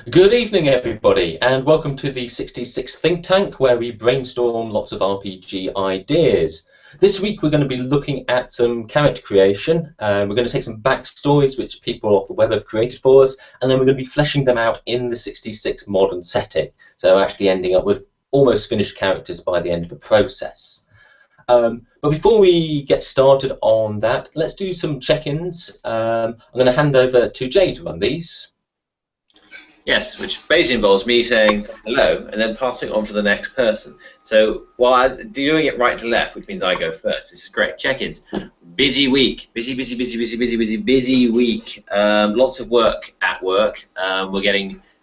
Good evening, everybody, and welcome to the 66 Think Tank, where we brainstorm lots of RPG ideas. This week, we're going to be looking at some character creation. We're going to take some backstories which people off the web have created for us, and then we're going to be fleshing them out in the 66 modern setting. So, actually ending up with almost finished characters by the end of the process. But before we get started on that, let's do some check-ins. I'm going to hand over to Jay to run these. Yes, which basically involves me saying hello and then passing it on to the next person. So while I'm doing it right to left, which means I go first, this is great. Check-ins. Busy week. Busy week. Lots of work at work. We're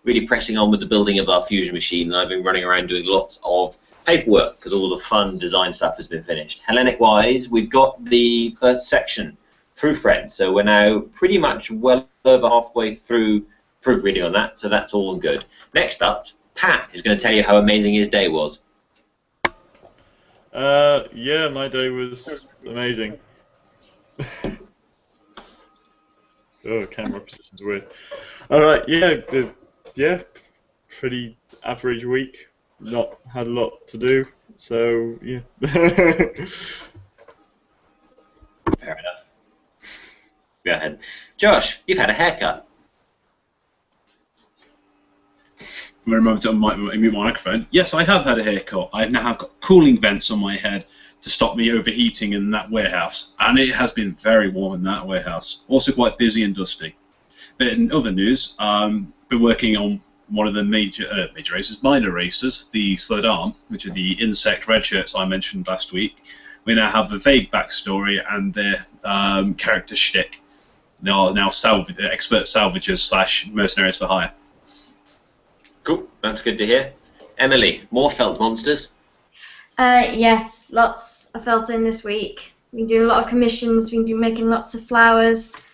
really pressing on with the building of our fusion machine, and I've been running around doing lots of paperwork because all the fun design stuff has been finished. Hellenic-wise, we've got the first section proofread, so we're now pretty much well over halfway through proofreading on that, so that's all good. Next up, Pat is going to tell you how amazing his day was. Yeah, my day was amazing. Oh, camera position's weird. Alright, yeah, pretty average week. Not had a lot to do, so yeah. Fair enough. Go ahead. Josh, you've had a haircut. For a moment on my microphone. Yes, I have had a haircut. I now have got cooling vents on my head to stop me overheating in that warehouse, and it has been very warm in that warehouse. Also quite busy and dusty. But in other news, been working on one of the major races, minor races, the Slid Arm, which are the insect red shirts I mentioned last week. We now have a vague backstory and their character shtick. They are now expert salvagers / mercenaries for hire. Cool, that's good to hear. Emily, more felt monsters? Yes, lots of felt in this week. Been doing a lot of commissions, making lots of flowers,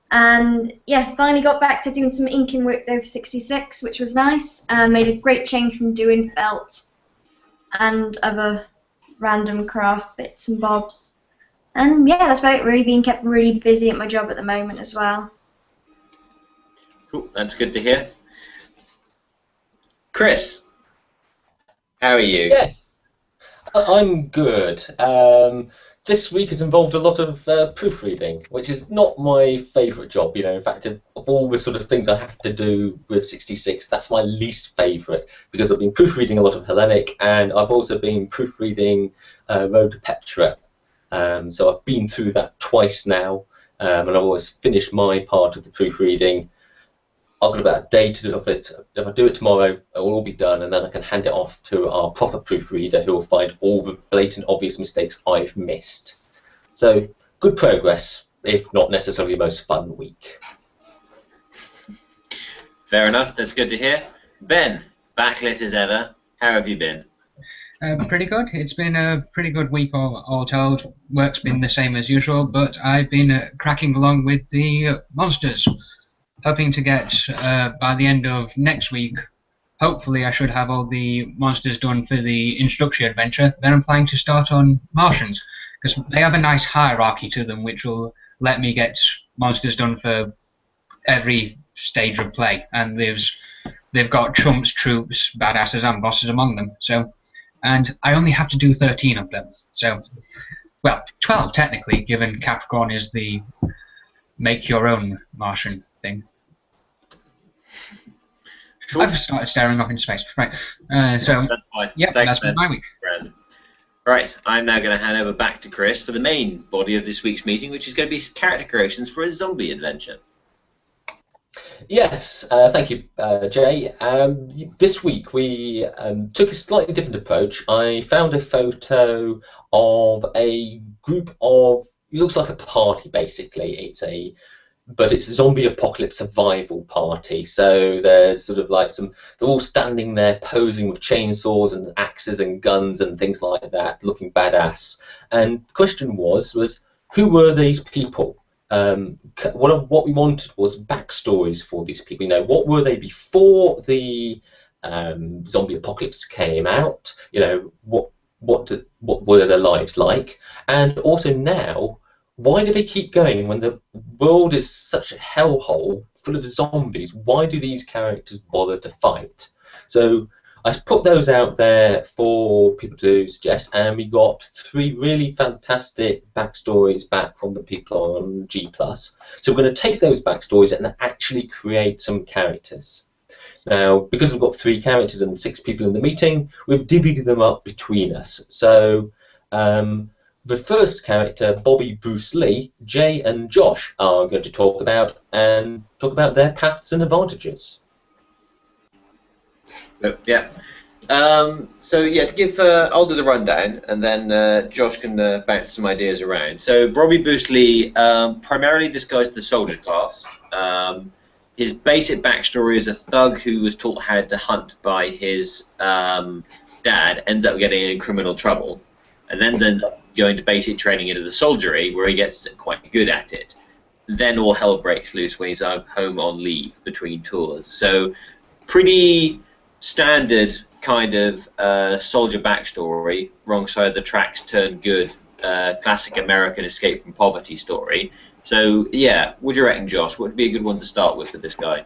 and yeah, finally got back to doing some inking work there for 66, which was nice, and made a great change from doing felt and other random craft bits and bobs. And yeah, that's about it. Really being kept really busy at my job at the moment as well. Cool, that's good to hear. Chris, how are you? Yes, I'm good. This week has involved a lot of proofreading, which is not my favourite job. In fact, of all the sort of things I have to do with 66, that's my least favourite, because I've been proofreading a lot of Hellenic, and I've also been proofreading Road to Petra. So I've been through that twice now, and I've always finished my part of the proofreading. I've got about a day to do it. If I do it tomorrow, it will all be done, and then I can hand it off to our proper proofreader, who will find all the blatant, obvious mistakes I've missed. So, good progress, if not necessarily the most fun week. Fair enough, that's good to hear. Ben, backlit as ever, how have you been? Pretty good. It's been a pretty good week, all told. Work's been the same as usual, but I've been cracking along with the monsters. Hoping to get, by the end of next week, hopefully I should have all the monsters done for the introductory adventure. Then I'm planning to start on Martians, because they have a nice hierarchy to them, which will let me get monsters done for every stage of play. And they've got chumps, troops, badasses, and bosses among them. So, and I only have to do 13 of them. So, well, 12 technically, given Capricorn is the make your own Martian thing. Cool. I've started staring up into space. Right. So, that's fine. Yeah, Thanks, that's been my week. Brandon. Right, I'm now going to hand over back to Chris for the main body of this week's meeting, which is going to be character creations for a zombie adventure. Yes, thank you, Jay. This week we took a slightly different approach. I found a photo of a group of, it looks like a party basically. But it's a zombie apocalypse survival party. So there's sort of like they're all standing there posing with chainsaws and axes and guns and things like that, looking badass. And the question was who were these people? What we wanted was backstories for these people. What were they before the zombie apocalypse came out? What were their lives like? And also now, why do they keep going when the world is such a hellhole full of zombies. Why do these characters bother to fight? So I put those out there for people to suggest, and we got 3 really fantastic backstories back from the people on G+. So we're going to take those backstories and actually create some characters. Now, because we've got 3 characters and 6 people in the meeting, we've divvied them up between us. So the first character, Bobby Bruce Lee, Jay and Josh are going to talk about their paths and advantages. Yeah. So yeah, to give, I'll do the rundown, and then Josh can bounce some ideas around. So Bobby Bruce Lee, primarily this guy's the soldier class. His basic backstory is a thug who was taught how to hunt by his dad, ends up getting in criminal trouble, and then ends up going to basic training into the soldiery, where he gets quite good at it. Then all hell breaks loose when he's home on leave between tours. So pretty standard kind of soldier backstory, wrong side of the tracks turned good, classic American escape from poverty story. So yeah, what do you reckon, Josh? What would be a good one to start with for this guy?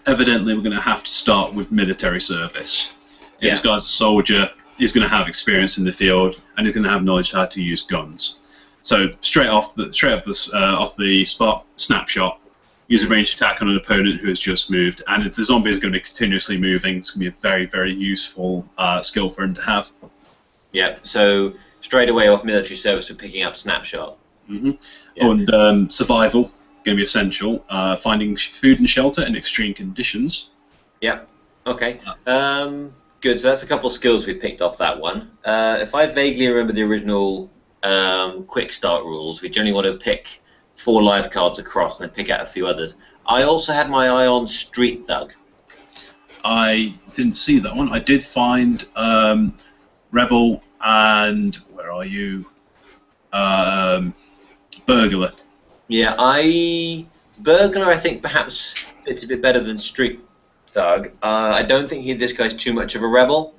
Evidently, we're going to have to start with military service. If this guy's a soldier, he's going to have experience in the field, and he's going to have knowledge how to use guns. So straight off the spot, snapshot, use a ranged attack on an opponent who has just moved, and if the zombie is going to be continuously moving, it's going to be a very, very useful skill for him to have. Yeah, so straight away off military service, we're picking up snapshot. Mm-hmm. Yeah. And survival, going to be essential. Finding food and shelter in extreme conditions. Yeah, okay. Good, so that's a couple of skills we picked off that one. If I vaguely remember the original quick start rules, we generally want to pick 4 live cards across and then pick out a few others. I also had my eye on Street Thug. I didn't see that one. I did find Rebel and where are you? Burglar. Yeah, Burglar I think perhaps fits a bit better than Street Thug. I don't think this guy's too much of a rebel.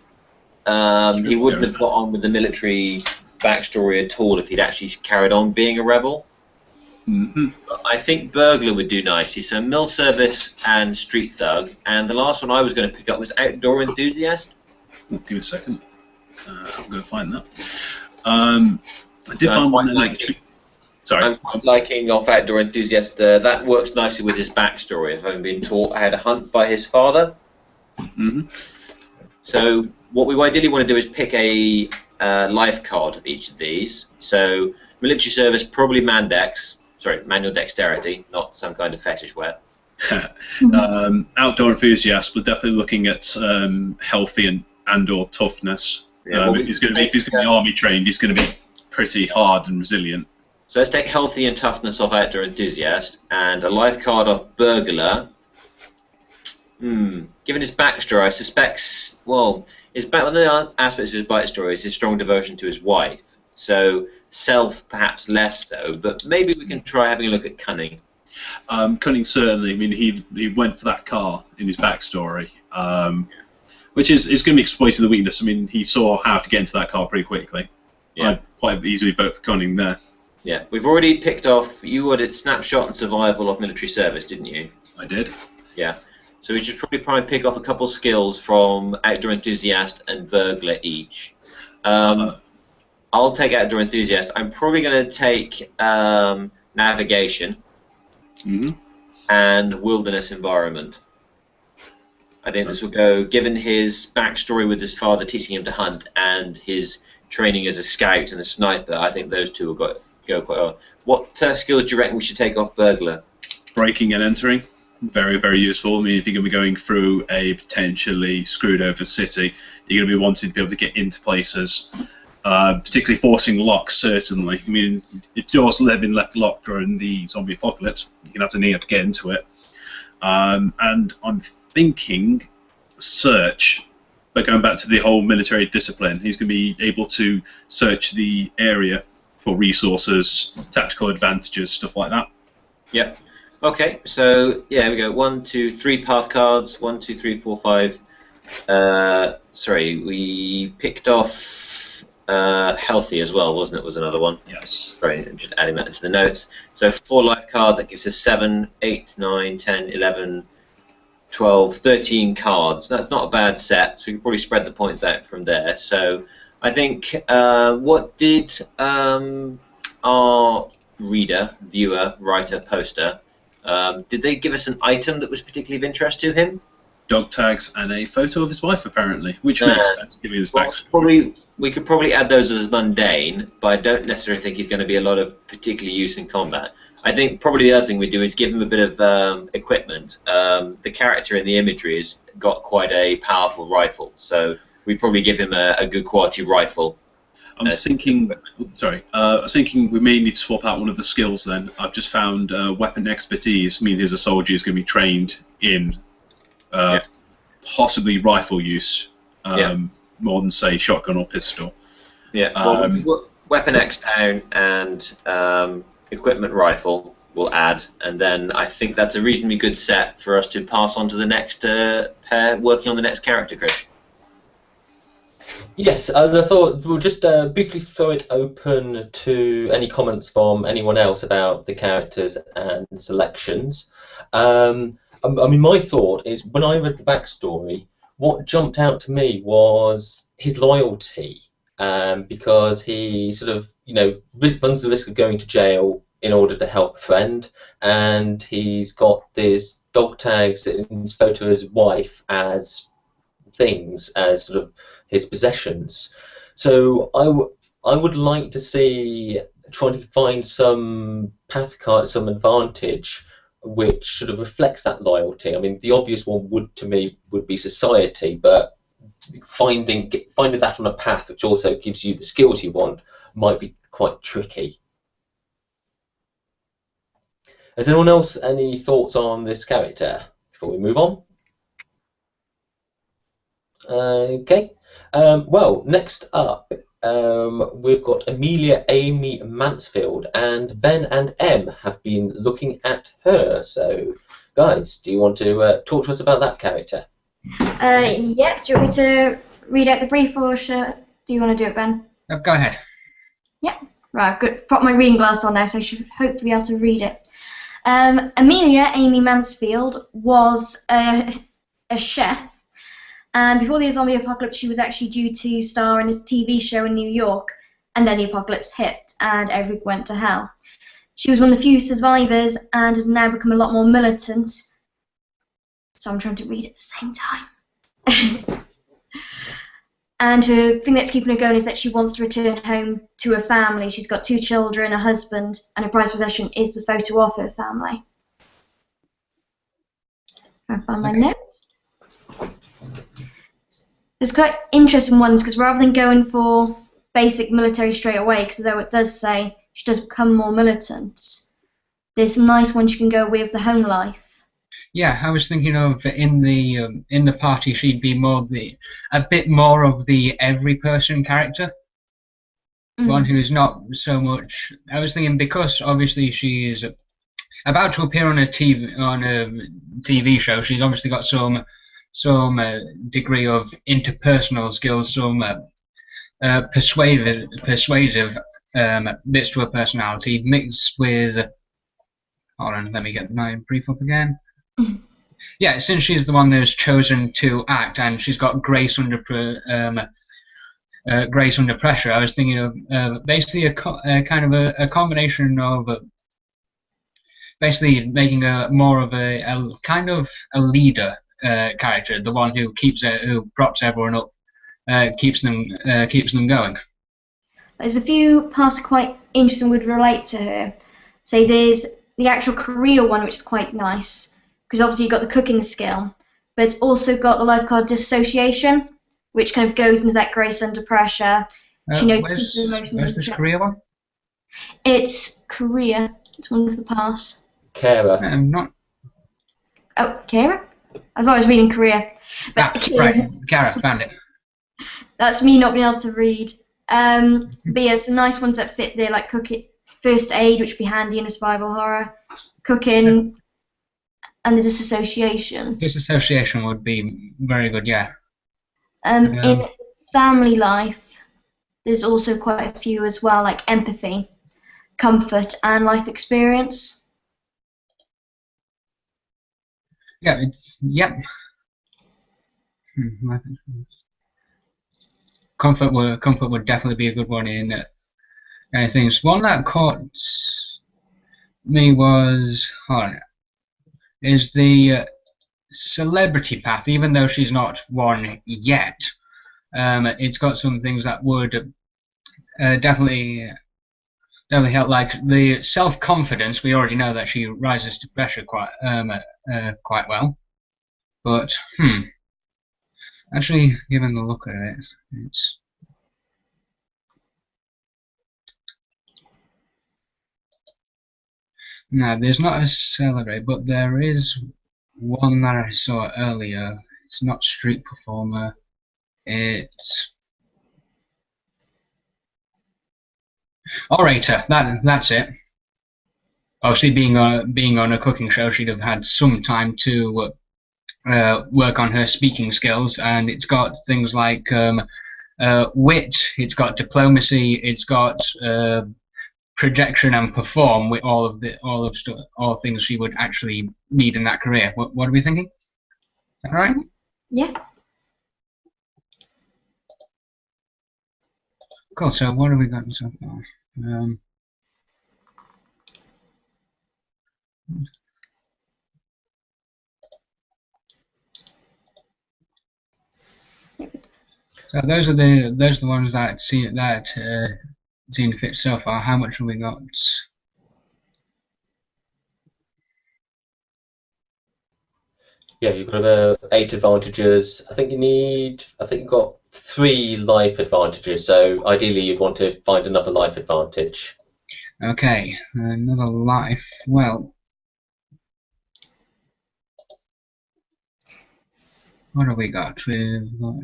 He wouldn't have got on with the military backstory at all if he'd actually carried on being a rebel. Mm-hmm. I think Burglar would do nicely. So Mill Service and Street Thug, and the last one I was going to pick up was Outdoor Enthusiast. Give me a second. I'm going to find that. I did find one that sorry. I'm quite liking off Outdoor Enthusiast. That works nicely with his backstory of having been taught how to hunt by his father. Mm-hmm. So what we ideally want to do is pick a life card of each of these. So military service, probably manual dexterity, not some kind of fetish wear. Outdoor enthusiast, we're definitely looking at healthy and/or toughness. Yeah, if he's going to be army trained, he's going to be pretty hard and resilient. So let's take healthy and toughness off Outdoor Enthusiast, and a life card off Burglar. Given his backstory, I suspect, one of the aspects of his backstory is his strong devotion to his wife. So self, perhaps less so, but maybe we can try having a look at cunning. Cunning, certainly. I mean, he went for that car in his backstory, which is going to be exploiting the weakness. I mean, he saw how to get into that car pretty quickly. Yeah. I'd quite easily vote for cunning there. Yeah, we've already picked off, you ordered snapshot and survival of military service, didn't you? I did. Yeah. So we should probably pick off a couple skills from Outdoor Enthusiast and Burglar each. I'll take Outdoor Enthusiast. I'm probably going to take Navigation and Wilderness Environment. I think this will go, given his backstory with his father teaching him to hunt and his training as a scout and a sniper, I think those two will go quite well. What skills do you reckon we should take off Burglar? Breaking and entering. Very, very useful. I mean, if you're going to be going through a potentially screwed over city, you're going to be wanting to be able to get into places, particularly forcing locks, certainly. I mean, if doors have been left locked during the zombie apocalypse, you're going to need to get into it. And I'm thinking search, but going back to the whole military discipline, he's going to be able to search the area for resources, tactical advantages, stuff like that. Yep. Okay, so yeah, we go 1, 2, 3 path cards. 1, 2, 3, 4, 5. Sorry, we picked off healthy as well, wasn't it? Was another one. Yes. Sorry, I'm just adding that into the notes. So 4 life cards, that gives us 7, 8, 9, 10, 11, 12, 13 cards. That's not a bad set, so we can probably spread the points out from there. So I think, what did our reader, viewer, writer, poster, did they give us an item that was particularly of interest to him? Dog tags and a photo of his wife, apparently, which makes sense, given his backstory. We could probably add those as mundane, but I don't necessarily think he's going to be a lot of particular use in combat. I think probably the other thing we do is give him a bit of equipment. The character in the imagery has got quite a powerful rifle, so we probably give him a good quality rifle. I was thinking we may need to swap out one of the skills then. I've just found weapon expertise, meaning as a soldier is going to be trained in possibly rifle use, more than, say, shotgun or pistol. Yeah, weapon X down and equipment rifle we'll add, and then I think that's a reasonably good set for us to pass on to the next pair working on the next character, Chris. Yes, I thought we'll just briefly throw it open to any comments from anyone else about the characters and selections. I mean, my thought is when I read the backstory, what jumped out to me was his loyalty, because he sort of, runs the risk of going to jail in order to help a friend, and he's got these dog tags in his photo of his wife as things, as sort of his possessions. So I would like to see trying to find some path card, some advantage which sort of reflects that loyalty. I mean, the obvious one would be society, but finding that on a path which also gives you the skills you want might be quite tricky. Has anyone else any thoughts on this character before we move on? Okay. Well, next up, we've got Amelia Amy Mansfield, and Ben and Em have been looking at her. So, guys, do you want to talk to us about that character? Yeah, do you want me to read out the brief, or do you want to do it, Ben? Go ahead. Yeah, right, good. Put my reading glass on now, so I should hopefully be able to read it. Amelia Amy Mansfield was a chef. And before the zombie apocalypse, she was actually due to star in a TV show in New York, and then the apocalypse hit, and everything went to hell. She was one of the few survivors, and has now become a lot more militant. So I'm trying to read at the same time. And her thing that's keeping her going is that she wants to return home to her family. She's got 2 children, a husband, and her prized possession is the photo of her family. I found my notes. There's quite interesting ones, because rather than going for basic military straight away, because though it does say she does become more militant, there's some nice ones you can go with the home life. Yeah, I was thinking of in the party she'd be a bit more of the every person character, one who's not so much. I was thinking because obviously she's about to appear on a TV show, she's obviously got some degree of interpersonal skills, some persuasive bits to her personality, mixed with. Hold on, let me get my brief up again. Yeah, since she's the one that's chosen to act, and she's got grace under pressure, I was thinking of basically a kind of a combination of basically making more of a kind of a leader character, the one who who props everyone up, keeps them going. There's a few parts quite interesting would relate to her. So there's the actual career one, which is quite nice, because obviously you've got the cooking skill, but it's also got the life card dissociation, which kind of goes into that grace under pressure. She knows people's emotions. Where's this career one? It's career. It's one of the parts. Kara. Not. Oh, Kara? I thought I was reading career. But right, Kara, found it. That's me not being able to read. But yeah, some nice ones that fit there, like cooking, first aid, which would be handy in a survival horror, cooking, and the disassociation. Disassociation would be very good, yeah. In family life, there's also quite a few as well, like empathy, comfort, and life experience. Yeah, yep. Life experience. Comfort would definitely be a good one in things. One that caught me was is the celebrity path. Even though she's not one yet, it's got some things that would definitely help. Like the self-confidence, we already know that she rises to pressure quite well. But actually, given the look at it, it's no. There's not a celebrate, but there is one that I saw earlier. It's not street performer. It's orator. That's it. Obviously, being on a cooking show, she'd have had some time to work on her speaking skills, and it's got things like wit, it's got diplomacy, it's got projection and perform, with all things she would actually need in that career. What are we thinking? Is that right? Yeah. Cool. So what have we got so far? So those are the ones that seem to fit so far. How much have we got? Yeah, you've got 8 advantages. I think you've got 3 life advantages. So ideally, you'd want to find another life advantage. Okay, another life. Well, what have we got? We've got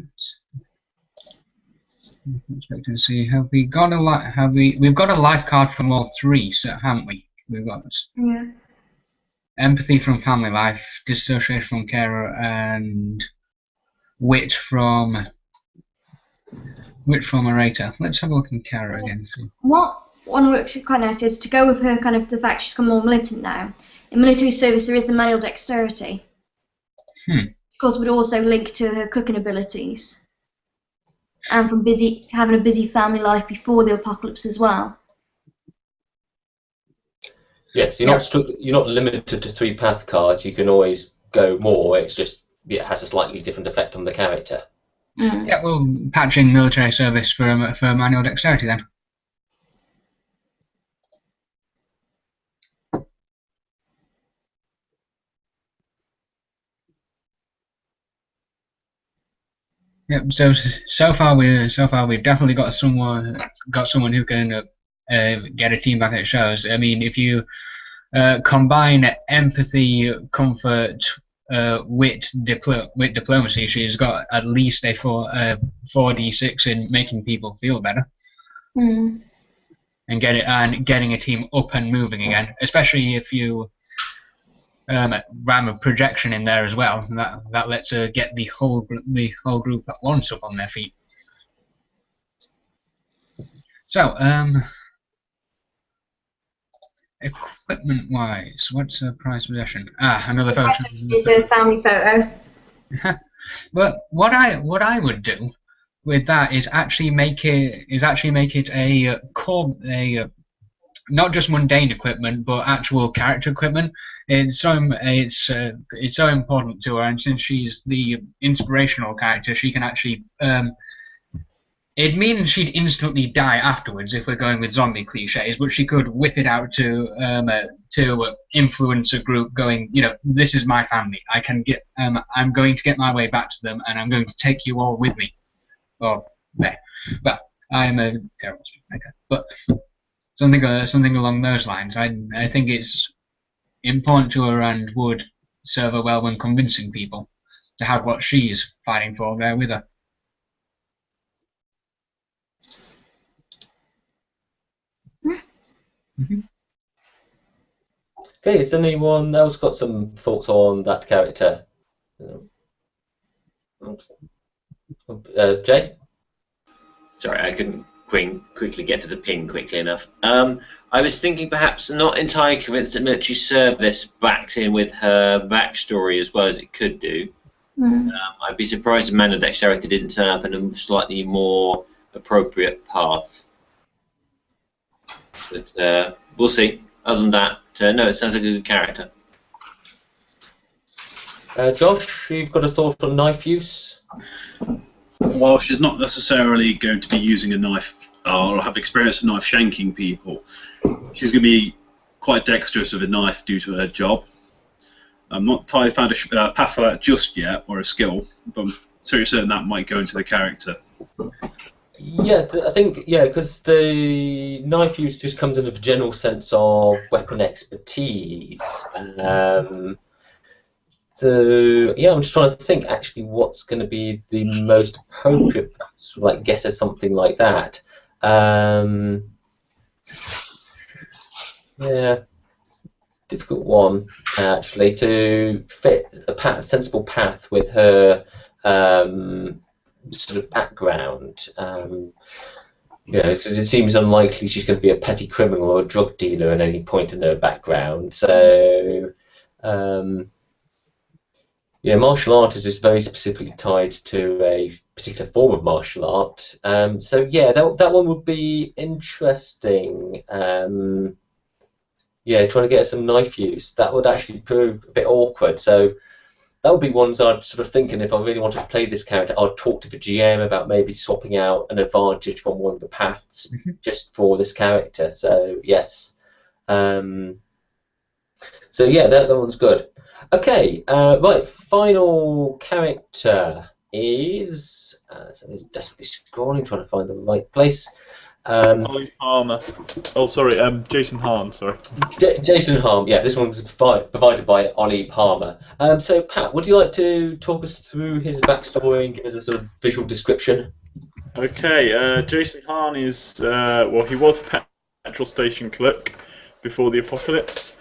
expectancy. Have we got a life? We've got a life card from all 3, so haven't we? We've got empathy from family life, dissociation from carer, and wit from orator. Let's have a look in carer again. What one works quite nice is to go with her kind of the fact she's become more militant now. In military service, there is a manual dexterity. Of course, would also link to her cooking abilities, and from having a busy family life before the apocalypse as well. Yes, you're not limited to 3 path cards. You can always go more. It's just it has a slightly different effect on the character. Yeah, we'll patch in military service for manual dexterity then. Yep. So far we've definitely got someone who can get a team back at shows. I mean, if you combine empathy, comfort, wit, diplomacy, she's got at least a 4d6 in making people feel better. And getting a team up and moving again, especially if you ram a projection in there as well. That lets her get the whole group at once up on their feet. So, equipment wise, what's her prized possession? Another photo. It's a family photo. But what I would do with that is actually make it a not just mundane equipment, but actual character equipment. It's so important to her, and since she's the inspirational character, she can actually. It means she'd instantly die afterwards if we're going with zombie cliches, but she could whip it out to influence a group, going, this is my family. I can get. I'm going to get my way back to them, and I'm going to take you all with me. Or there, but I'm a terrible speaker. But something along those lines. I think it's important to her and would serve her well when convincing people to have what she's fighting for there with her. Okay, has anyone else got some thoughts on that character? Jay? Sorry, I couldn't quickly get to the pin quickly enough. I was thinking perhaps not entirely convinced that military service backs in with her backstory as well as it could do. I'd be surprised if manual dexterity didn't turn up in a slightly more appropriate path. But we'll see. Other than that, no, it sounds like a good character. Josh, you've got a thought on knife use? While she's not necessarily going to be using a knife or have experience of knife shanking people, she's going to be quite dexterous with a knife due to her job. I'm not entirely found a path for that just yet, or a skill, but I'm pretty certain that might go into the character. Yeah, I think, yeah, because the knife use just comes in a general sense of weapon expertise. So, yeah, I'm just trying to think actually what's going to be the most appropriate, like, get her something like that. Yeah, difficult one, actually, to fit a sensible path with her sort of background. You know, so it seems unlikely she's going to be a petty criminal or a drug dealer at any point in her background. So, yeah, martial art is just very specifically tied to a particular form of martial art. So yeah, that one would be interesting. Yeah, trying to get some knife use. That would actually prove a bit awkward. So that would be ones I'd sort of thinking if I really wanted to play this character, I'd talk to the GM about maybe swapping out an advantage from one of the paths just for this character. So yes. So yeah, that one's good. Okay, right, final character is... so he's desperately scrolling, trying to find the right place. Ollie Palmer. Oh, sorry, Jason Hahn, sorry. Jason Hahn, yeah, this one's provided by Ollie Palmer. So, Pat, would you like to talk us through his backstory and give us a sort of visual description? Okay, Jason Hahn is, well, he was a petrol station clerk before the apocalypse.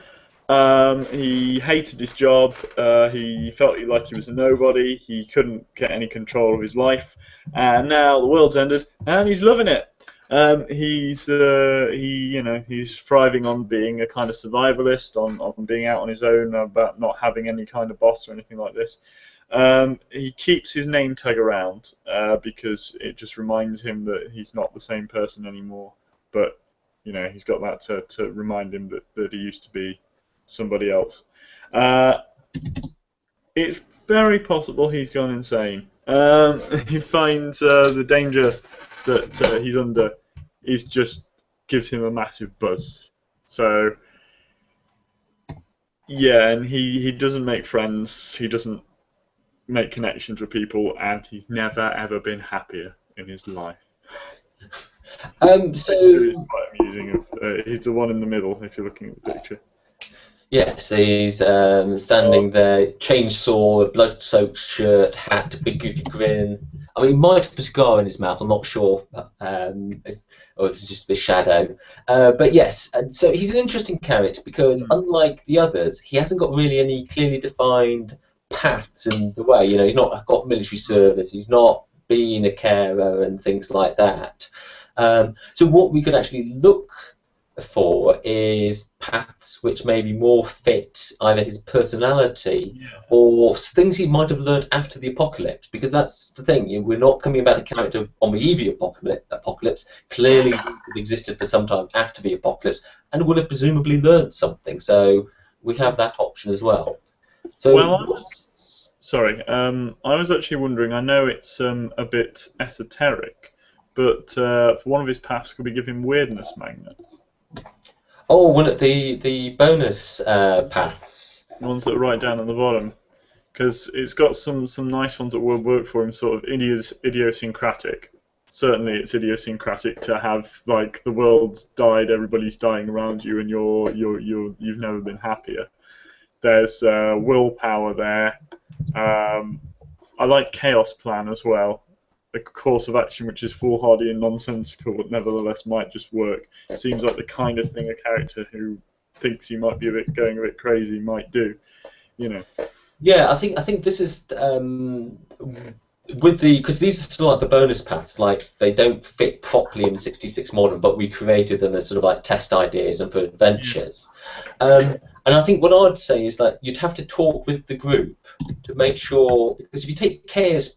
He hated his job, he felt like he was a nobody, he couldn't get any control of his life, and now the world's ended, and he's loving it. He's thriving on being a kind of survivalist, on being out on his own, about not having any kind of boss or anything like this. He keeps his name tag around because it just reminds him that he's not the same person anymore. But you know, he's got that to remind him that he used to be somebody else. It's very possible he's gone insane. He finds the danger that he's under just gives him a massive buzz. So yeah, and he doesn't make friends, he doesn't make connections with people, and he's never ever been happier in his life. So It is quite amusing. He's the one in the middle if you're looking at the picture. yes, he's standing there, chainsaw, blood-soaked shirt, hat, big goofy grin. I mean, he might have a cigar in his mouth, I'm not sure, or if it's just a shadow. But yes, and so he's an interesting character because unlike the others, he hasn't got really any clearly defined paths in the way. You know, he's not got military service, he's not been a carer and things like that. So what we could actually look for is paths which maybe more fit either his personality or things he might have learned after the apocalypse, because that's the thing, we're not coming about a character on the eve of apocalypse. Clearly he existed for some time after the apocalypse and would have presumably learned something, so we have that option as well. So well, I was actually wondering, I know it's a bit esoteric, but for one of his paths, could we give him weirdness magnet? Oh, one of the bonus paths. The ones that are right down at the bottom, because it's got some nice ones that will work for him. Sort of idiosyncratic. Certainly, it's idiosyncratic to have like the world's died, everybody's dying around you, and you've never been happier. There's willpower there. I like chaos plan as well. A course of action which is foolhardy and nonsensical, but nevertheless might just work. Seems like the kind of thing a character who thinks he might be going a bit crazy might do, you know. Yeah, I think this is with because these are still like the bonus paths, like they don't fit properly in 66 modern, but we created them as sort of like test ideas and for adventures. And I think what I'd say is that you'd have to talk with the group to make sure, because if you take chaos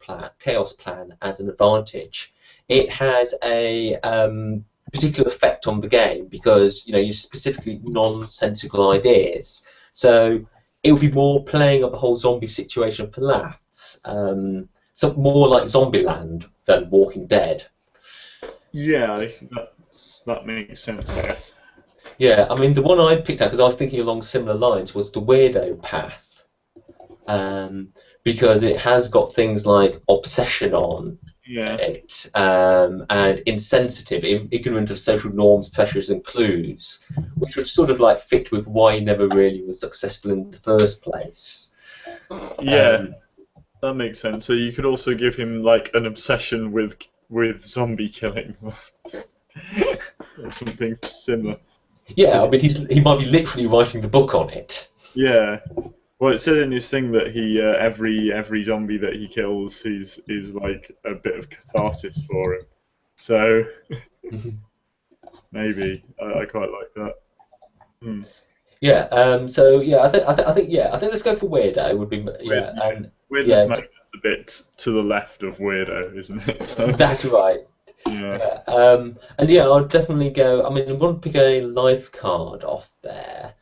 plan as an advantage, it has a particular effect on the game because you specifically nonsensical ideas. So it would be more playing up the whole zombie situation for laughs. So more like Zombieland than Walking Dead. Yeah, I think that makes sense, I guess. Yeah, I mean the one I picked out because I was thinking along similar lines was the Weirdo Path, because it has got things like obsession on it, and insensitive, ignorant of social norms, pressures, and clues, which would sort of like fit with why he never really was successful in the first place. Yeah. That makes sense. So you could also give him like an obsession with zombie killing, or something similar. Yeah, I mean he might be literally writing the book on it. Yeah. Well, it says in his thing that he every zombie that he kills is like a bit of catharsis for him. So maybe I quite like that. Hmm. Yeah. So yeah, I think let's go for Weirdo. Would be Weirdness makes us a bit to the left of Weirdo, isn't it? So, that's right. Yeah. And yeah, I'd definitely go. I mean, I want to pick a life card off there.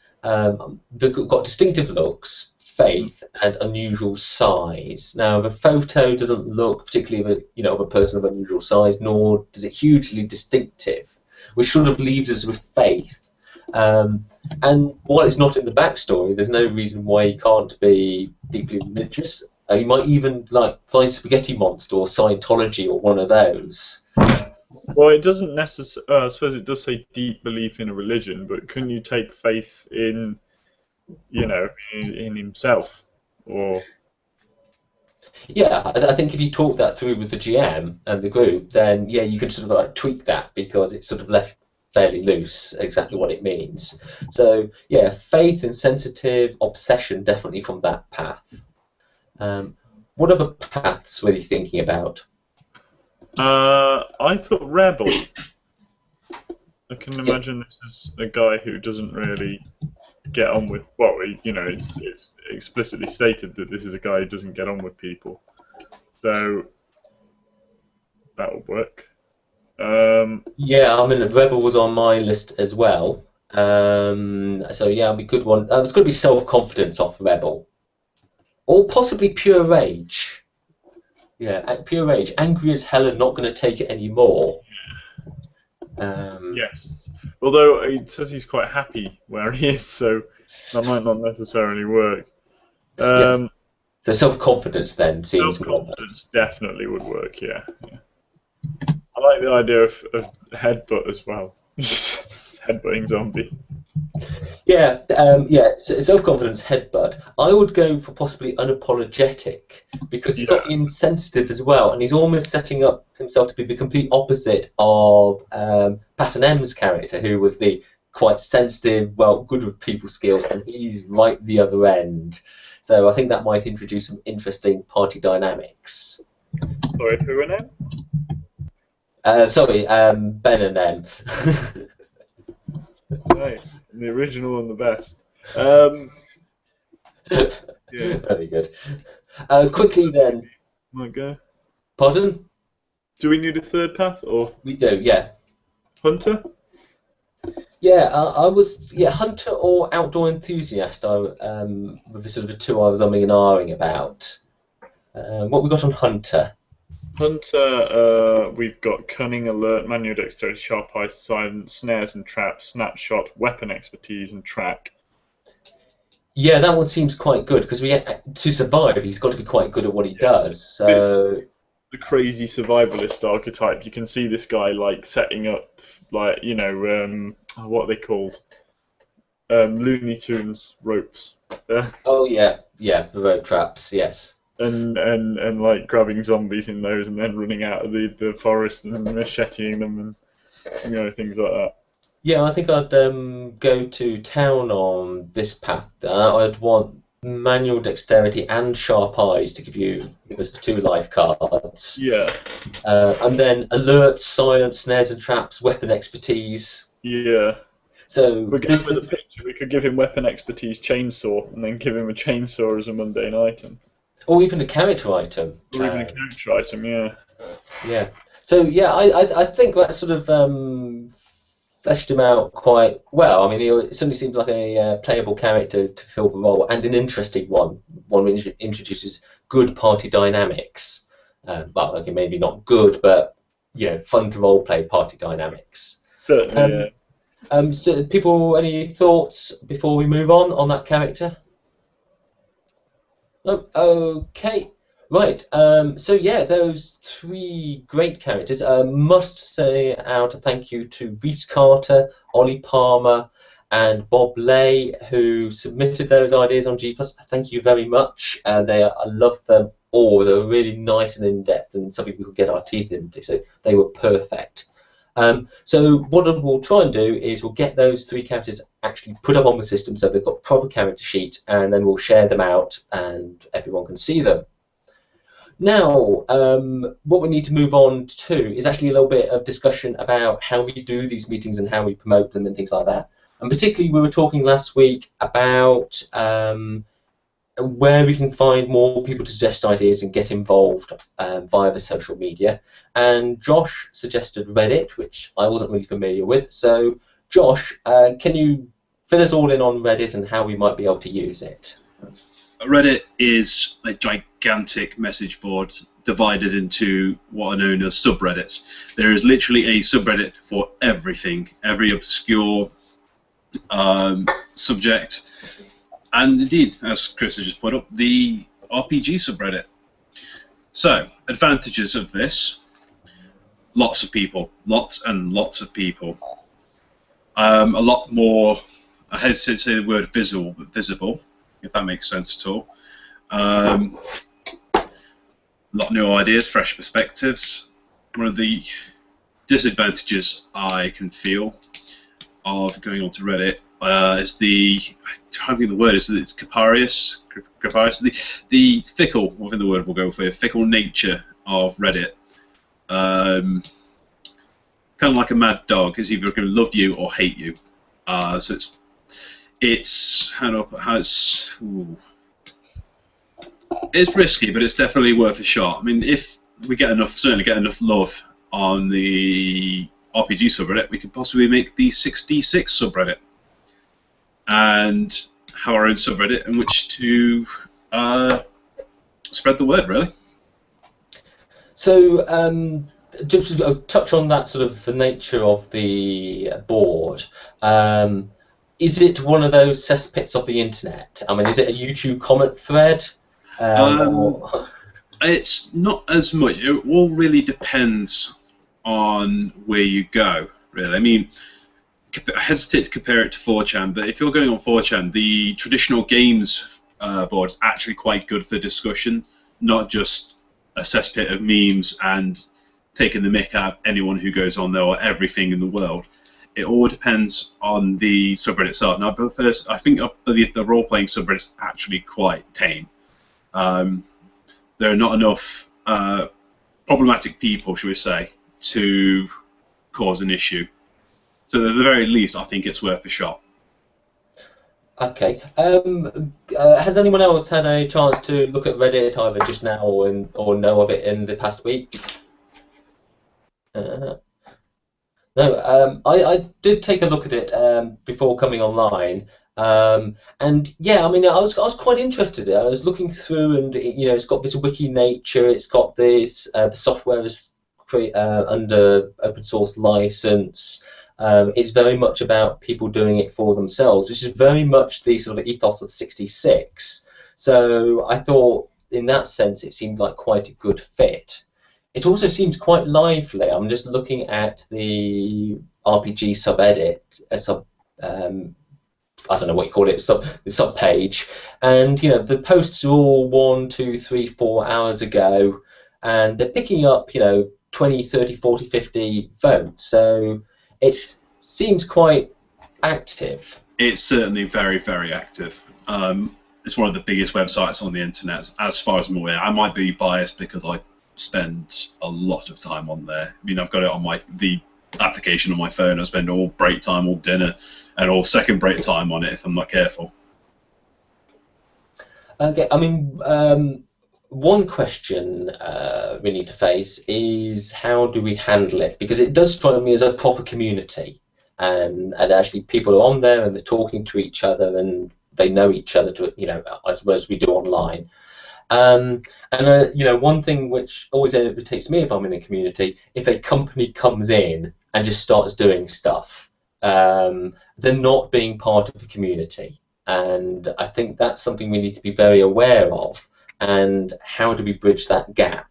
They've got distinctive looks, faith, and unusual size. Now, the photo doesn't look particularly of a person of unusual size, nor does it hugely distinctive, which sort of leaves us with faith. And while it's not in the backstory, there's no reason why he can't be deeply religious. You might even like find Spaghetti Monster or Scientology or one of those. Well, it doesn't necessarily. I suppose it does say deep belief in a religion, but couldn't you take faith in, in himself, or? Yeah, I think if you talk that through with the GM and the group, then yeah, you can sort of like tweak that because it's sort of left fairly loose exactly what it means. So yeah, faith, insensitive, obsession, definitely from that path. What other paths were you thinking about? I thought rebel. I can imagine this is a guy who doesn't really get on with. Well, it's explicitly stated that this is a guy who doesn't get on with people. So that would work. Yeah, I mean, rebel was on my list as well. So yeah, it'd be a good one. There's got to be self-confidence off rebel, or possibly pure rage. Yeah, pure rage, angry as hell and not going to take it anymore. Yes, although it says he's quite happy where he is, so that might not necessarily work. Yes. So self-confidence then seems more. Self-confidence definitely would work. Yeah. I like the idea of headbutt as well. Headbutting zombie. Yeah, self-confidence, headbutt. I would go for possibly unapologetic because he's got the insensitive as well, and he's almost setting up himself to be the complete opposite of Patton M's character, who was the quite sensitive, well, good with people skills, and he's right the other end. So I think that might introduce some interesting party dynamics. Sorry, who and M? Ben and M. Right, the original and the best. Yeah. Very good. Quickly then. Might go. Pardon? Do we need a third path, or We do, yeah. Hunter? Yeah, I was hunter or outdoor enthusiast. Were the sort of the two I was umming and ahhing about. What we got on hunter? Hunter, we've got cunning, alert, manual dexterity, sharp eyes, silence, snares and traps, snapshot, weapon expertise, and track. Yeah, that one seems quite good because to survive, he's got to be quite good at what he does. So the crazy survivalist archetype. You can see this guy like setting up, like what are they called? Looney Tunes ropes. Oh yeah, the road traps. Yes. And like grabbing zombies in those and then running out of the forest and macheting them and things like that. Yeah, I think I'd go to town on this path. I'd want manual dexterity and sharp eyes to give you there's 2 life cards. Yeah. And then alert, silence, snares and traps, weapon expertise. Yeah. So We're going with a picture. We could give him weapon expertise chainsaw, and then give him a chainsaw as a mundane item. or even a character item. Or even a character item, yeah. Yeah. So yeah, I think that sort of fleshed him out quite well. I mean, it certainly seems like a playable character to fill the role, and an interesting one. One which introduces good party dynamics. Well, okay, maybe not good, but fun to roleplay party dynamics. Certainly, yeah. So, people, any thoughts before we move on that character? No? Okay. Right. So yeah, those 3 great characters. Must say out a thank you to Reese Carter, Ollie Palmer, and Bob Lay, who submitted those ideas on G+. Thank you very much. I love them all. They were really nice and in depth, and something we could get our teeth into. So they were perfect. So what we'll try and do is we'll get those 3 characters actually put up on the system, so they've got proper character sheets, and then we'll share them out, and everyone can see them. Now, what we need to move on to is actually a little bit of discussion about how we do these meetings and how we promote them and things like that. And particularly, we were talking last week about where we can find more people to suggest ideas and get involved via the social media. And Josh suggested Reddit, which I wasn't really familiar with. So, Josh, can you fill us all in on Reddit and how we might be able to use it? Reddit is a gigantic message board divided into what are known as subreddits. There is literally a subreddit for everything, every obscure subject, and indeed, as Chris has just put up, the RPG subreddit. So, advantages of this: lots of people, lots and lots of people. A lot more, I hesitate to say the word visible, if that makes sense at all. A lot of new ideas, fresh perspectives. One of the disadvantages I can feel of going onto Reddit is I'm trying to think of the word, it's capricious, the fickle, I think the word we'll go for, fickle nature of Reddit. Kind of like a mad dog, is either going to love you or hate you. So it's risky, but it's definitely worth a shot. I mean, if we certainly get enough love on the RPG subreddit, we could possibly make the 6D6 subreddit and have our own subreddit in which to spread the word, really. So, just to touch on that sort of the nature of the board. Is it one of those cesspits of the internet? I mean, is it a YouTube comment thread? It's not as much. It all really depends on where you go, really. I mean, I hesitate to compare it to 4chan, but if you're going on 4chan, the traditional games board is actually quite good for discussion, not just a cesspit of memes and taking the mick out of anyone who goes on there or everything in the world. It all depends on the subreddit itself. Now, I think the role-playing subreddit is actually quite tame. There are not enough problematic people, shall we say, to cause an issue. So at the very least, I think it's worth a shot. Okay. Has anyone else had a chance to look at Reddit either just now or know of it in the past week? No, I did take a look at it before coming online, and yeah, I mean, I was quite interested. I was looking through, and it's got this wiki nature. It's got this the software is under open source license. It's very much about people doing it for themselves, which is very much the sort of ethos of 66. So I thought, in that sense, it seemed like quite a good fit. It also seems quite lively. I'm just looking at the RPG subedit, I don't know what you call it, the sub page, and the posts are all 1, 2, 3, 4 hours ago, and they're picking up 20, 30, 40, 50 votes. So it seems quite active. It's certainly very, very active. it's one of the biggest websites on the internet, as far as I'm aware. I might be biased because I spend a lot of time on there. I mean, I've got it on the application on my phone. I spend all break time, all dinner, and all second break time on it if I'm not careful. Okay, I mean, one question we need to face is how do we handle it? Because it does strike me as a proper community, and actually people are on there and they're talking to each other and they know each other, as well as we do online. One thing which always irritates me if I'm in a community, if a company comes in and just starts doing stuff, they're not being part of the community. And I think that's something we need to be very aware of. And how do we bridge that gap?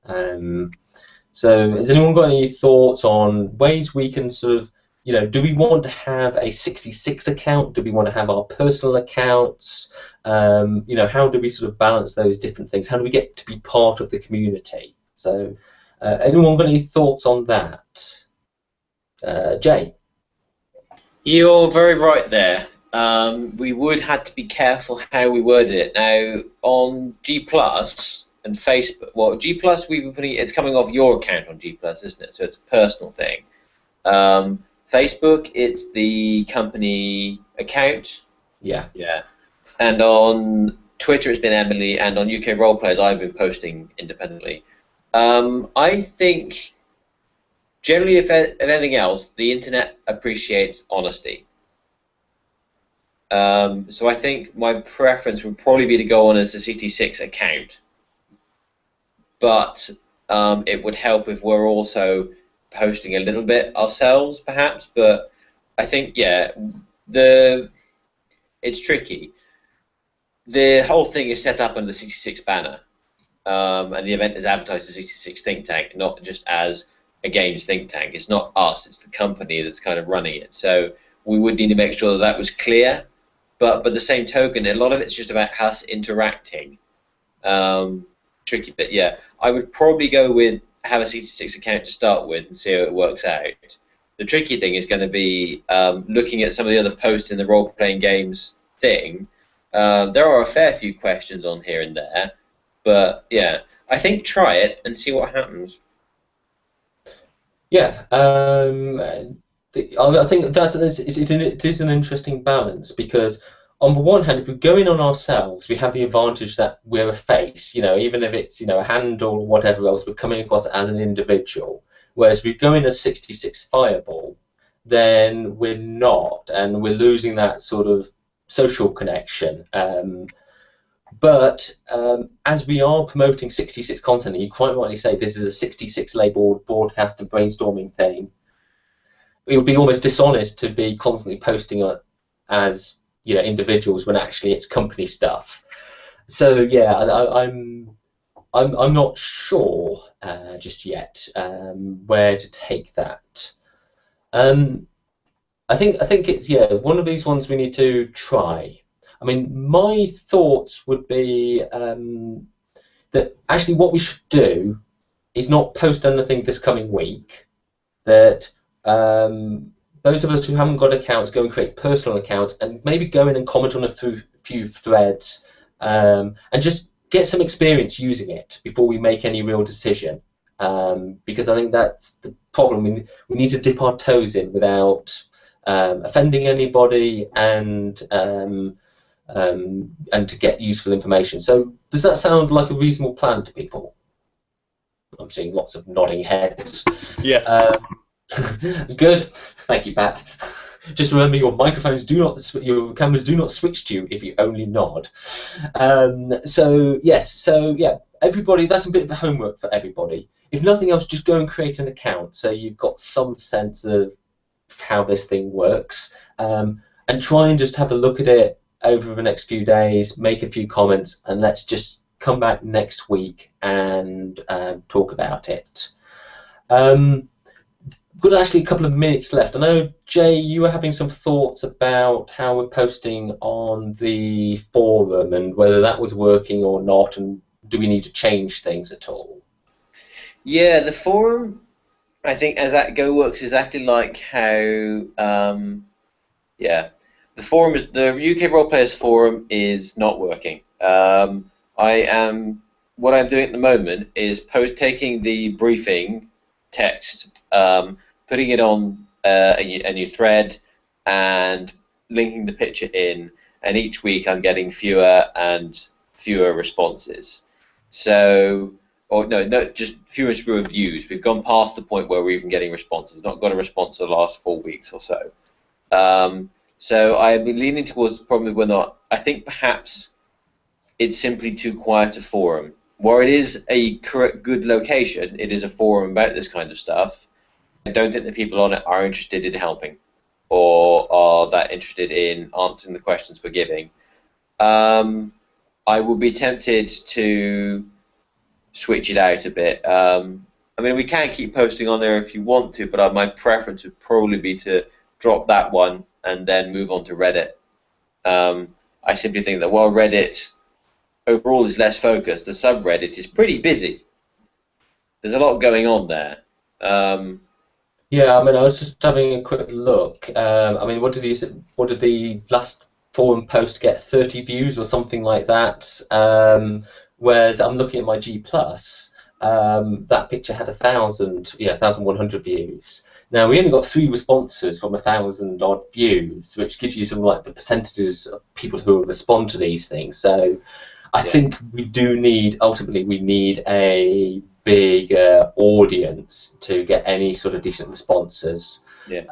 So has anyone got any thoughts on ways we can sort of, do we want to have a 66 account? Do we want to have our personal accounts? How do we sort of balance those different things? How do we get to be part of the community? So anyone got any thoughts on that? Jay? You're very right there. We would have to be careful how we worded it. Now, on G Plus and Facebook, well, G Plus, we've been putting it's coming off your account on G Plus, isn't it? So it's a personal thing. Facebook, it's the company account. Yeah. Yeah. And on Twitter, it's been Emily, and on UK Roleplayers, I've been posting independently. I think, generally, if anything else, the internet appreciates honesty. So I think my preference would probably be to go on as a 66 account, but it would help if we're also posting a little bit ourselves, perhaps. But I think, yeah, it's tricky. The whole thing is set up under the 66 banner, and the event is advertised as 66 Thinktank, not just as a games think tank. It's not us; it's the company that's kind of running it. So we would need to make sure that that was clear. But by the same token, a lot of it's just about us interacting. Tricky, but yeah, I would probably go with have a 66 account to start with and see how it works out. The tricky thing is going to be looking at some of the other posts in the role-playing games thing. There are a fair few questions on here and there, but yeah, I think try it and see what happens. Yeah, I think it is an interesting balance, because on the one hand, if we go in on ourselves, we have the advantage that we're a face, even if it's a handle or whatever else, we're coming across as an individual. Whereas if we go in as 66 Fireball, then we're not, and we're losing that sort of social connection. But as we are promoting 66 content, and you quite rightly say this is a 66 labeled broadcast and brainstorming thing, it would be almost dishonest to be constantly posting as individuals when actually it's company stuff. So yeah, I'm not sure just yet where to take that. I think it's one of these ones we need to try. I mean, my thoughts would be that actually what we should do is not post anything this coming week. That those of us who haven't got accounts go and create personal accounts and maybe go in and comment on a few threads and just get some experience using it before we make any real decision. Because I think that's the problem. We need to dip our toes in without offending anybody and to get useful information. So does that sound like a reasonable plan to people? I'm seeing lots of nodding heads. Yes. Good. Thank you, Pat. Just remember, your cameras do not switch to you if you only nod. So yeah, everybody, that's a bit of homework for everybody. If nothing else, just go and create an account so you've got some sense of how this thing works, and try and just have a look at it over the next few days, make a few comments, and let's just come back next week and talk about it. We've got actually a couple of minutes left. I know, Jay, you were having some thoughts about how we're posting on the forum and whether that was working or not, and do we need to change things at all? Yeah, the forum, I think, as that works exactly like how, the the UK Role Players Forum is not working. What I'm doing at the moment is taking the briefing text, putting it on a new thread, and linking the picture in. And each week I'm getting fewer and fewer responses. So, just fewer and fewer views. We've gone past the point where we're even getting responses. Not got a response in the last 4 weeks or so. So I've been leaning towards probably whether not. I think perhaps it's simply too quiet a forum. While it is a good location, it is a forum about this kind of stuff. I don't think the people on it are interested in helping, or are that interested in answering the questions we're giving. I would be tempted to switch it out a bit. I mean, we can keep posting on there if you want to, but my preference would probably be to drop that one and then move on to Reddit. I simply think that while Reddit overall is less focused, the subreddit is pretty busy. There's a lot going on there. Yeah, I mean, I was just having a quick look. I mean, what did the last forum post get? 30 views or something like that. Whereas I'm looking at my G Plus, that picture had 1,100 views. Now we only got 3 responses from 1,000 odd views, which gives you some like the percentages of people who respond to these things. So I think we do need, ultimately, we need a bigger audience to get any sort of decent responses. Yeah.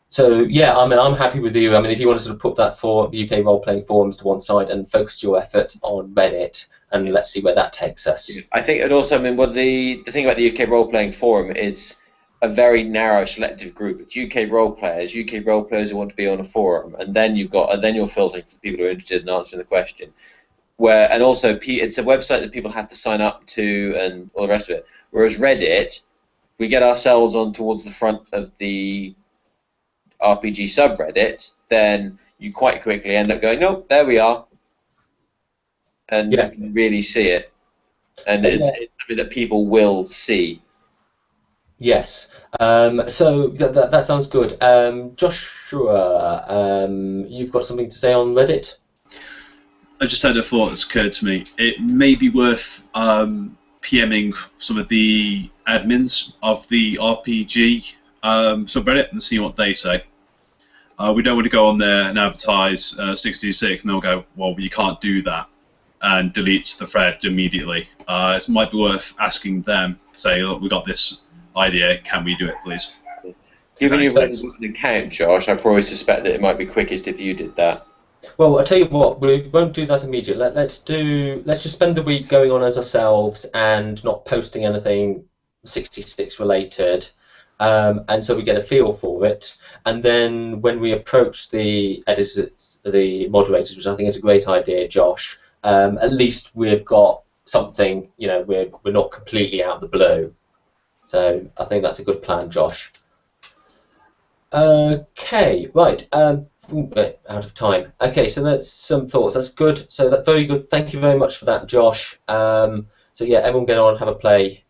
So yeah, I mean, I'm happy with you. I mean, if you want to sort of put that for the UK role-playing forums to one side and focus your efforts on Reddit, and let's see where that takes us. I think it also, I mean, what the thing about the UK role-playing forum is a very narrow, selective group. It's UK role players who want to be on a forum, and then you're filtering for people who are interested in answering the question. And also it's a website that people have to sign up to and all the rest of it. Whereas Reddit, if we get ourselves on towards the front of the RPG subreddit, then you quite quickly end up going, nope, there we are, and you can really see it, and something that people will see. Yes. So that sounds good. Joshua, you've got something to say on Reddit? I just had a thought that's occurred to me. It may be worth PMing some of the admins of the RPG subreddit and see what they say. We don't want to go on there and advertise 66, and they'll go, well, you can't do that, and deletes the thread immediately. It might be worth asking them, say, look, we got this idea, can we do it, please? Given you've got an account, Josh, I probably suspect that it might be quickest if you did that. Well, I'll tell you what, we won't do that immediately. Let's just spend the week going on as ourselves and not posting anything 66 related, and so we get a feel for it. And then when we approach the editors, the moderators, which I think is a great idea, Josh, at least we've got something. You know, we're not completely out of the blue. So I think that's a good plan, Josh. Okay, right. Out of time. Okay, so that's some thoughts. That's good. So that's very good. Thank you very much for that, Josh. So yeah, everyone get on, have a play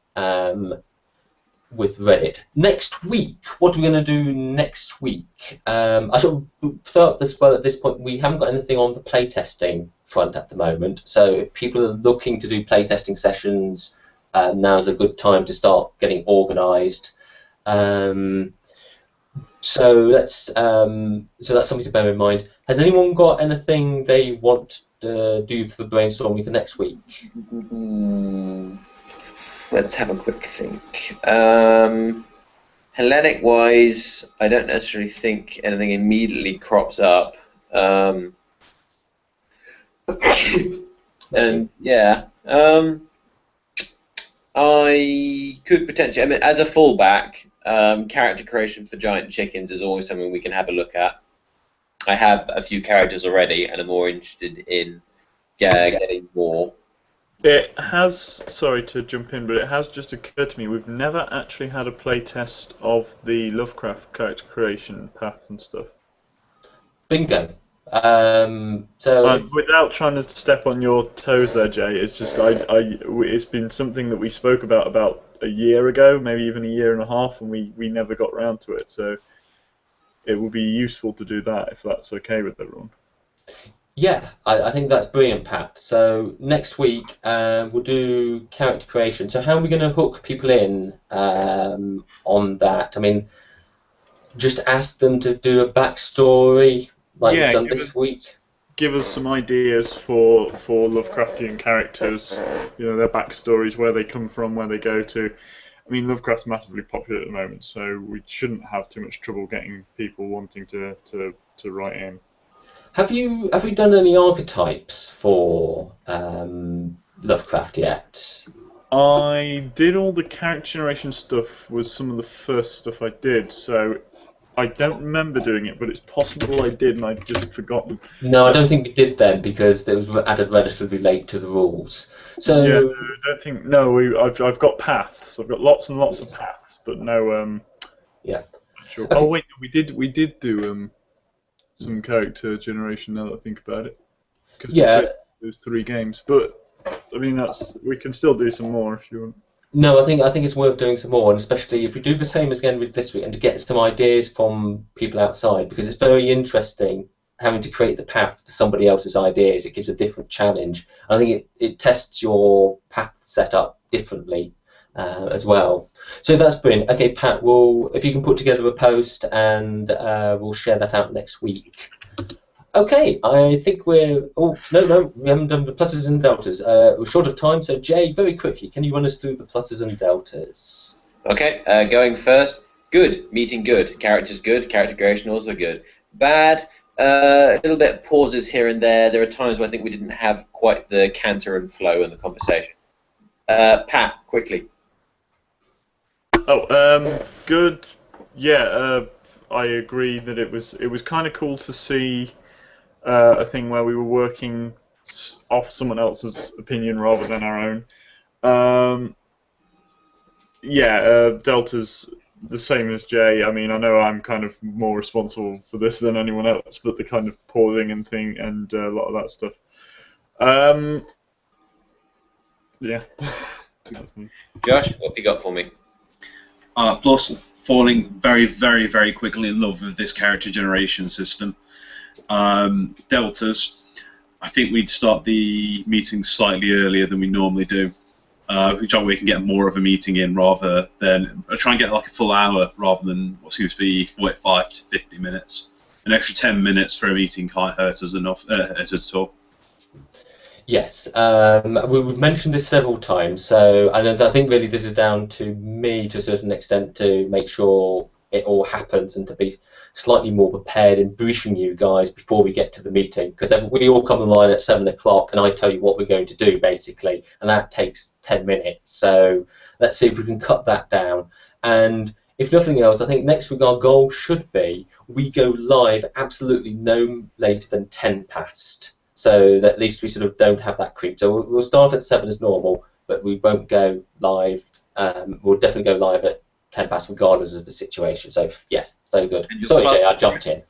with Reddit. Next week, what are we going to do next week? I sort of thought this well at this point. We haven't got anything on the playtesting front at the moment. So if people are looking to do playtesting sessions, now's a good time to start getting organised. So that's something to bear in mind. Has anyone got anything they want to do for brainstorming for next week? Let's have a quick think. Hellenic-wise, I don't necessarily think anything immediately crops up. And yeah, I could potentially. I mean, as a fallback, character creation for giant chickens is always something we can have a look at. I have a few characters already, and I'm more interested in getting more. It has, sorry to jump in, but it has just occurred to me, we've never actually had a playtest of the Lovecraft character creation path and stuff. Bingo. So without trying to step on your toes there, Jay, it's just it's been something that we spoke about a year ago, maybe even a year and a half, and we never got round to it. So it would be useful to do that if that's okay with everyone. Yeah, I think that's brilliant, Pat. So next week we'll do character creation. So how are we going to hook people in on that? I mean, just ask them to do a backstory like we've done this week. Give us some ideas for Lovecraftian characters, their backstories, where they come from, where they go to. I mean, Lovecraft's massively popular at the moment, so we shouldn't have too much trouble getting people wanting to write in. Have you done any archetypes for Lovecraft yet? I did all the character generation stuff. Was some of the first stuff I did, so I don't remember doing it, but it's possible I did and I'd just forgotten. No, I don't think we did then because it was added relatively late to the rules. So yeah, no, I don't think. No, I've got paths. I've got lots and lots of paths, but no. Yeah. Sure. Okay. Oh wait, we did do some character generation. Now that I think about it, because there's 3 games, but I mean we can still do some more if you want. No, I think it's worth doing some more, and especially if we do the same as again with this week, and to get some ideas from people outside, because it's very interesting having to create the path to somebody else's ideas. It gives a different challenge. I think it tests your path setup differently as well. So that's brilliant. Okay, Pat, if you can put together a post, and we'll share that out next week. Okay, I think we're... Oh, no, we haven't done the pluses and deltas. We're short of time, so Jay, very quickly, can you run us through the pluses and deltas? Okay, going first. Good, meeting good. Characters good, character creation also good. Bad, a little bit of pauses here and there. There are times where I think we didn't have quite the canter and flow in the conversation. Pat, quickly. Oh, good. Yeah, I agree that it was kind of cool to see a thing where we were working off someone else's opinion rather than our own. Delta's the same as Jay. I mean, I know I'm kind of more responsible for this than anyone else, but the kind of pausing and thing and a lot of that stuff. Yeah. Josh, what have you got for me? Plus, falling very, very, very quickly in love with this character generation system. Deltas, I think we'd start the meeting slightly earlier than we normally do. Which we can get more of a meeting in rather than try and get like a full hour rather than what seems to be 45 to 50 minutes. An extra 10 minutes for a meeting can't hurt us at all. Yes, we've mentioned this several times, so I think really this is down to me to a certain extent to make sure it all happens and to be slightly more prepared in briefing you guys before we get to the meeting, because we all come online at 7 o'clock and I tell you what we're going to do basically, and that takes 10 minutes. So let's see if we can cut that down. And if nothing else, I think next week our goal should be we go live absolutely no later than 10 past, so that at least we sort of don't have that creep. So we'll start at 7 as normal, but we won't go live. We'll definitely go live at 10 past regardless of the situation. So yes, very good. Sorry, Jay, I jumped in.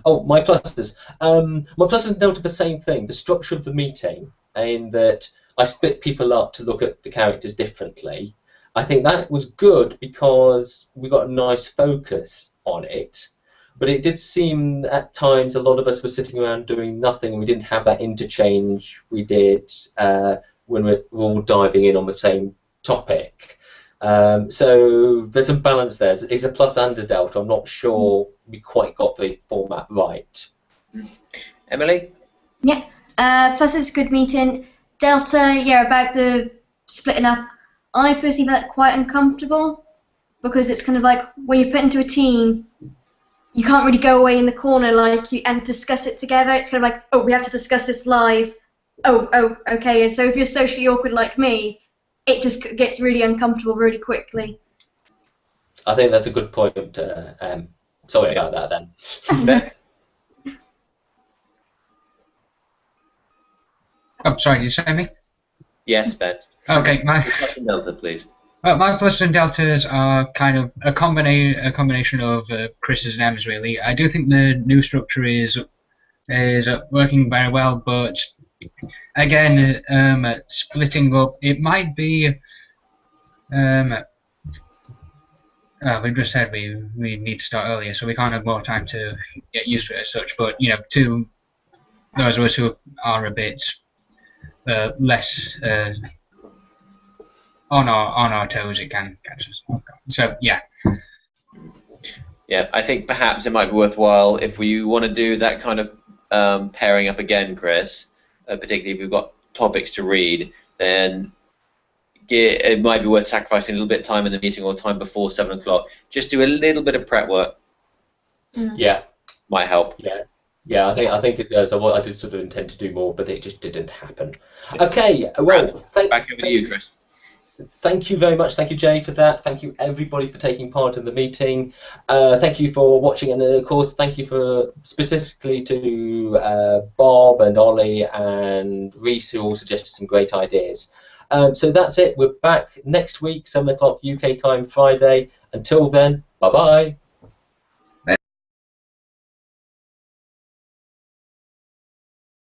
Oh, my pluses. My pluses noted the same thing, the structure of the meeting, in that I split people up to look at the characters differently. I think that was good because we got a nice focus on it, but it did seem at times a lot of us were sitting around doing nothing and we didn't have that interchange we did when we're all diving in on the same topic. So there's some balance there. It's a plus and a delta. I'm not sure we quite got the format right. Emily? Yeah. Plus it's a good meeting. Delta, yeah, about the splitting up. I personally find that quite uncomfortable because it's kind of like when you're put into a team, you can't really go away in the corner and discuss it together. It's kind of like, oh, we have to discuss this live. Oh, okay. And so if you're socially awkward like me, it just gets really uncomfortable really quickly. I think that's a good point. Sorry about that then. Oh, sorry, did you say me? Yes, Ben. Okay, my Plus and delta, please. my plus and deltas are kind of a combination of Chris's and Em's really. I do think the new structure is working very well, but again, splitting up, it might be we've just said we need to start earlier, so we can't have more time to get used to it as such. But to those of us who are a bit less on our toes, it can catch us off guard. So yeah. Yeah, I think perhaps it might be worthwhile if we want to do that kind of pairing up again, Chris, particularly if we've got topics to read, then it might be worth sacrificing a little bit of time in the meeting or time before 7 o'clock. Just do a little bit of prep work. Yeah. Might help. Yeah, I think it does. I did sort of intend to do more, but it just didn't happen. Okay, well, Back over to you, Chris. Thank you very much. Thank you, Jay, for that. Thank you, everybody, for taking part in the meeting. Thank you for watching, and of course, thank you for specifically to Bob and Ollie and Reese, who all suggested some great ideas. So that's it. We're back next week, 7 o'clock UK time, Friday. Until then, bye-bye.